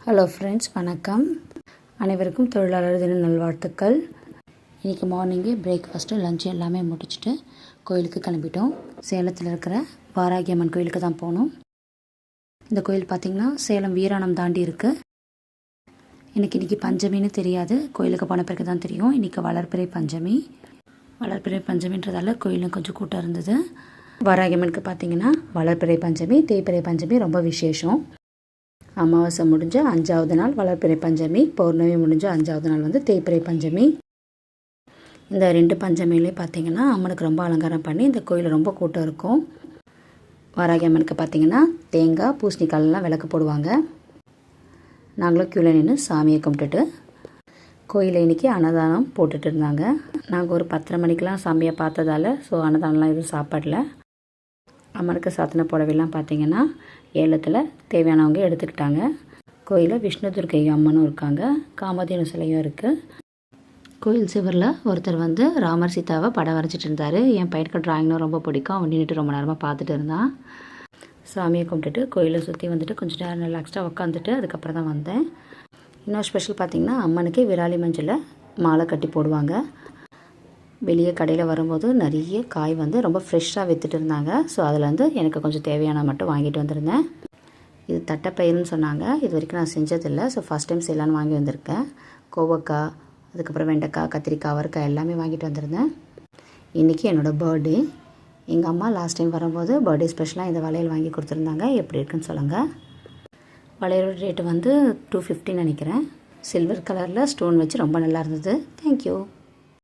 Hello friends, வணக்கம். அனைவருக்கும் தொழிலாளர் தின நல்வாழ்த்துக்கள். இன்றைக்கி மார்னிங்கே பிரேக்ஃபாஸ்ட்டு லஞ்சு எல்லாமே முடிச்சுட்டு கோயிலுக்கு கிளம்பிட்டோம். சேலத்தில் இருக்கிற வாராகி அம்மன் கோயிலுக்கு தான் போனோம். இந்த கோயில் பார்த்திங்கன்னா சேலம் வீராணம் தாண்டி இருக்குது. இன்றைக்கி பஞ்சமின்னு தெரியாது, கோயிலுக்கு போன பிறகு தான் தெரியும். இன்றைக்கி வளர்பிறை பஞ்சமின்றதால கோயிலும் கொஞ்சம் கூட்டம் இருந்தது. வாராகி அம்மனுக்கு பார்த்திங்கன்னா வளர்பிறை பஞ்சமி, தேய்பிறை பஞ்சமி ரொம்ப விசேஷம். அமாவாசை முடிஞ்ச 5வது நாள் வளர்பிறை பஞ்சமி, பௌர்ணமி முடிஞ்ச 5வது நாள் தேய்பிறை பஞ்சமி. இந்த 2 பஞ்சமியிலே பார்த்திங்கன்னா அம்மனுக்கு ரொம்ப அலங்காரம் பண்ணி இந்த கோயில் ரொம்ப கூட்டம் இருக்கும். வாராகி அம்மனுக்கு பார்த்திங்கன்னா தேங்காய் பூசணிக்காயெல்லாம் விளக்கு போடுவாங்க. நாங்களும் க்யூவில் நின்று சாமியை கும்பிட்டுட்டு கோயிலில் இன்றைக்கி அன்னதானம் போட்டுட்டு இருந்தாங்க. நாங்கள் ஒரு 10:30 மணிக்கெலாம் சாமியை பார்த்ததால் அன்னதானம்லாம் எதுவும் சாப்பாடல. அம்மனுக்கு சாத்தின புடவைலாம் பார்த்திங்கன்னா ஏலத்தில் தேவையானவங்க எடுத்துக்கிட்டாங்க. கோயிலில் விஷ்ணு துர்க்கை அம்மனும் இருக்காங்க, காமதேனு சிலையும் இருக்குது. கோயில் சிவரில் ஒருத்தர் ராமர் சீதாவை படம் வரைஞ்சிட்டு இருந்தார். என் பையனுக்கு ட்ராயிங்னா ரொம்ப பிடிக்கும். அவன் நின்றுட்டு ரொம்ப நேரமாக பார்த்துட்டு இருந்தான். சாமியை கும்பிட்டுட்டு கோயிலை சுற்றி கொஞ்சம் நேரம் ரிலாக்ஸ்டாக உட்காந்துட்டு அதுக்கப்புறம் தான் வந்தேன். இன்னொரு ஸ்பெஷல் பார்த்திங்கன்னா அம்மனுக்கு விராலி மஞ்சளை மாலை கட்டி போடுவாங்க. வெளியே கடையில் வரும்போது நிறைய காய் ரொம்ப ஃப்ரெஷ்ஷாக விற்றுட்டு இருந்தாங்க. அதில் எனக்கு கொஞ்சம் தேவையான மட்டும் வாங்கிட்டு வந்திருந்தேன். இது தட்டைப்பயிர்னு சொன்னாங்க. இது வரைக்கும் நான் செஞ்சதில்லை. ஃபஸ்ட் டைம் செய்யலான்னு வாங்கி வந்திருக்கேன். கோவக்காய், அதுக்கப்புறம் வெண்டைக்காய், கத்திரிக்காய், அவரைக்காய் எல்லாமே வாங்கிட்டு வந்திருந்தேன். இன்றைக்கி என்னோடய பர்த்டே. எங்கள் அம்மா லாஸ்ட் டைம் வரும்போது பர்த்டே ஸ்பெஷலாக இந்த வளையல் வாங்கி கொடுத்துருந்தாங்க. எப்படி இருக்குன்னு சொல்லுங்கள். வளையலோட ரேட்டு 250 நினைக்கிறேன். சில்வர் கலரில் ஸ்டோன் வச்சு ரொம்ப நல்லா இருந்தது. தேங்க்யூ.